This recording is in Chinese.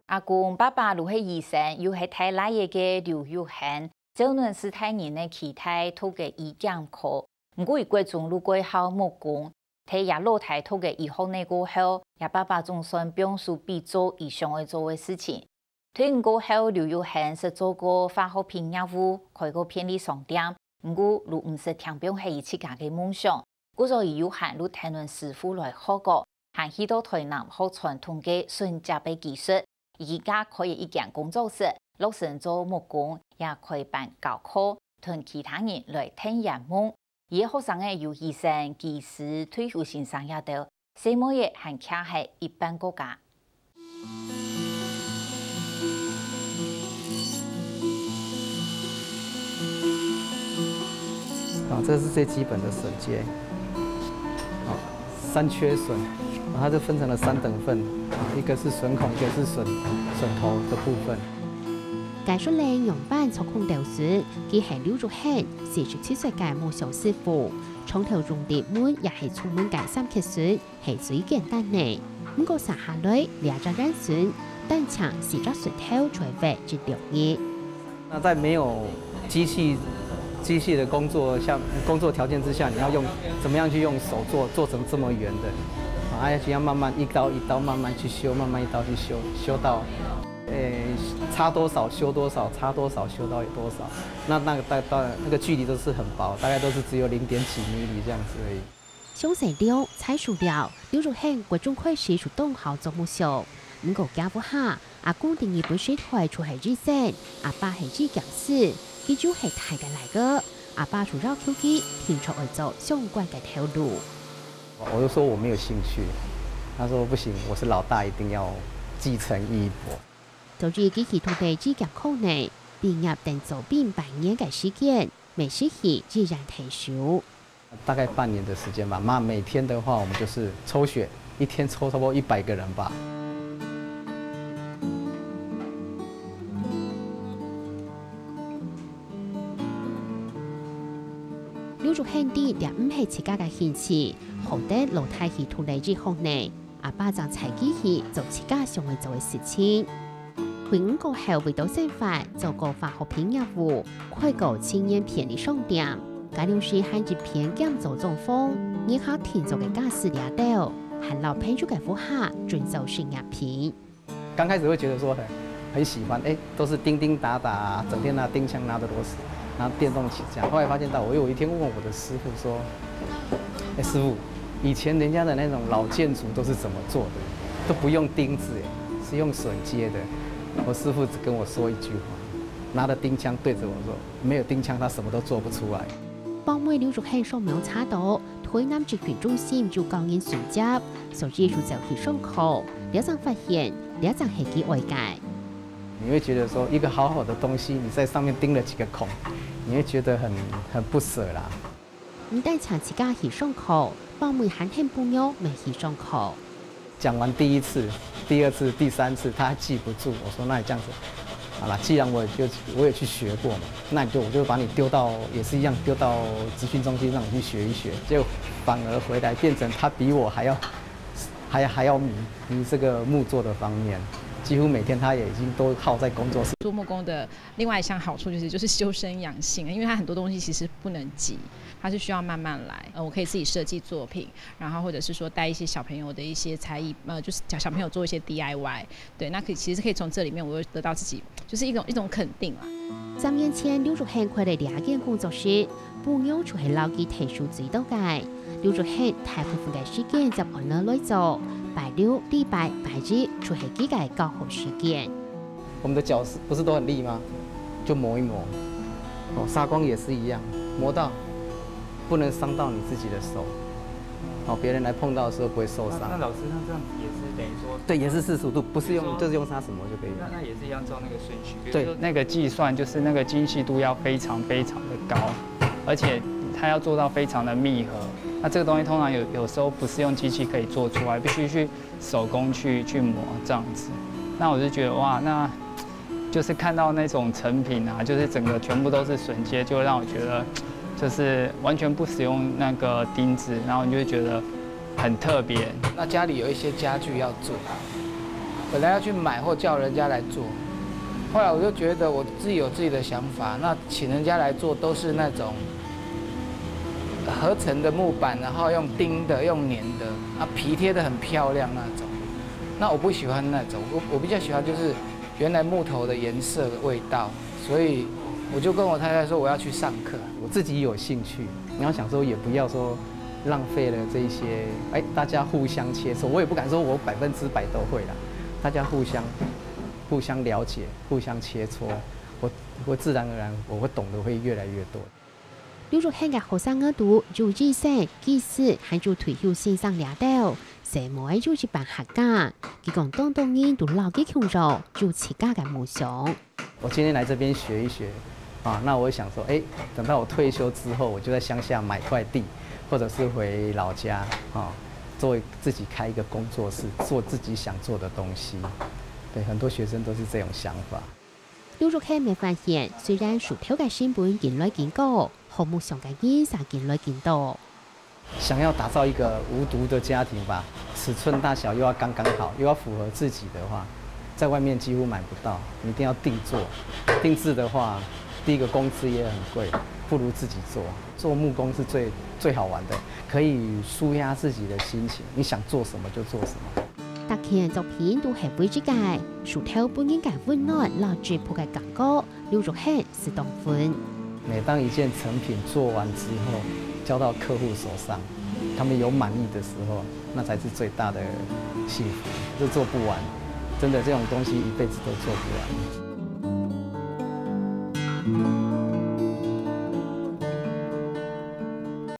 阿公爸爸如是医生，又是太奶爷嘅刘玉涵，这轮是太人的其他土嘅医检科。不过，贵中路过后木工，睇也老太土嘅以后呢过后，也爸爸总算表示比做以上会做嘅事情。退伍过后，刘玉涵是做过化学品业务，开过便利商店。不过，如唔是听表系自家嘅梦想，故所以有限路谈论师傅来学过，还去到台南学传统嘅纯设备技术。而家可以一間工作室，落成做木工，也可以辦教課，同其他人來聽人夢。而學生嘅有醫生、技師、退休先生也到，細模嘢還卡係一般國家。这是最基本的榫接，三缺榫，它就分成了3等份，一个是榫孔，一个是榫头的部分。介紹靚用板操控導師，佢係劉竹漢，47歲嘅木匠師傅，從頭用碟門也係充滿解三缺榫，係最簡單嘅。不過撒下來兩隻人榫，單牆4隻榫頭才會至6頁。那在沒有機器的工作條件之下，你要怎麼樣去用手做成這麼圓的，要慢慢一刀一刀慢慢去修，慢慢一刀去修到，差多少修多少，差多少修到有多少，那個距離都是很薄，大概都是只有0.幾米這樣子而已。詳細料、採數料，劉竹漢國中開始主動學做木匠，唔過家父下，阿公定義本水台出係醫生，阿爸係醫講師。佢就係大嘅嚟嘅，阿爸除咗 QQ， 天出去做相關嘅條路。我就說我沒有興趣，他說不行，我是老大，一定要繼承衣缽。就住機器土地資格考呢，畢業定做邊半年嘅時間，沒時期自然退休。大概半年的時間吧，媽每天的話，我們就是抽血，一天抽差不多100個人吧。劉竹漢啲也唔係自家嘅興趣，學得老太戲土地之後呢，阿爸就採機器做自家想去做嘅事情。退伍過後回到新發做過化學品業務，開過青年便利商店，假料是喺一片減做中風，以後天做嘅家私掠到，還老朋友嘅夫下轉做成業品。剛開始會覺得說很喜歡，都是叮叮打打，整天拿釘槍拿着螺絲。拿電動起家，後來發現到，我有一天問我的師傅說：“師傅，以前人家的那種老建築都是怎麼做的？都不用釘子，是用榫接的。”我師傅只跟我說一句話，拿着釘槍對着我說：“沒有釘槍，他什麼都做不出來。”幫妹劉竹漢掃描查到，台南職權中心就教人選擇，所以就走去上課，了才發現，了才係幾外界。你會覺得說一個好好的東西，你在上面釘了幾個孔，你會覺得很不捨啦。唔但長自家去上課，幫妹還很朋友沒去上課。講完第1次、第2次、第3次，他還記不住。我說：“那你這樣子，好啦，既然我也去學過嘛，那我就把你丟到也是一樣丟到資訊中心，讓你去學一學。”結果反而回來變成他比我還要迷這個木作的方面。幾乎每天他也已經都耗在工作室。做木工的另外一項好處就是修身養性，因為它很多東西其實不能急，它是需要慢慢來。我可以自己設計作品，然後或者是說帶一些小朋友的一些才藝，就是教小朋友做一些 DIY。對，那其實可以從這裡面我會得到自己就是一種肯定啦。3年前，劉竹漢開了2間工作室，朋友就係老機提數最多嘅。劉竹漢大部分嘅時間就按那來做。拜6、禮拜、拜日，就係幾個教學時間。我們的腳不是都很利嗎？就磨一磨。砂光也是一樣，磨到不能傷到你自己的手。別人來碰到的時候不會受傷。那老師，他這樣也是等於說，對，也是45度，不是用就是用砂紙磨就可以。那也是一樣照那個順序。對，那個計算就是那個精細度要非常非常的高，而且它要做到非常的密合。那這個東西通常有時候不是用機器可以做出來，必須去手工去磨這樣子。那我就覺得哇，那就是看到那種成品啊，就是整個全部都是榫接，就讓我覺得就是完全不使用那個釘子，然後你就會覺得很特別。那家裡有一些家具要做，本来要去买或叫人家来做，后来我就觉得我自己有自己的想法，那请人家来做都是那种合成的木板，然后用钉的、用粘的，啊皮贴的很漂亮那种。那我不喜欢那种，我比较喜欢就是原来木头的颜色、味道，所以我就跟我太太说我要去上课。我自己有兴趣，你要想说也不要说浪费了这一些，大家互相切磋，我也不敢说我100%都会啦，大家互相了解，互相切磋，我自然而然我会懂得会越来越多。例如現嘅學生嗰度做知識、技術，喺做退休先生掠到，成每就是辦客家，佢講當然都老幾強咗，做自家嘅夢想。我今天來這邊學一學，啊，那我想說，等到我退休之後，我就在鄉下買塊地，或者是回老家，啊，自己開一個工作室，做自己想做的東西。對，很多學生都是這種想法。陸續係咪發現，雖然薯條嘅成本越來越高，項目上嘅人才越來越多。想要打造一個無毒的家庭吧，尺寸大小又要剛剛好，又要符合自己的話，在外面幾乎買不到，你一定要定做。定制的話，第一個工資也很貴，不如自己做。做木工是最好玩的，可以抒壓自己的心情，你想做什麼就做什麼。特顯作品都係會之界，薯條本應該溫暖攞住鋪嘅感覺，陸續係是當款。每當一件成品做完之後，交到客戶手上，他們有滿意的時候，那才是最大的幸福。這做不完，真的這種東西一輩子都做不完。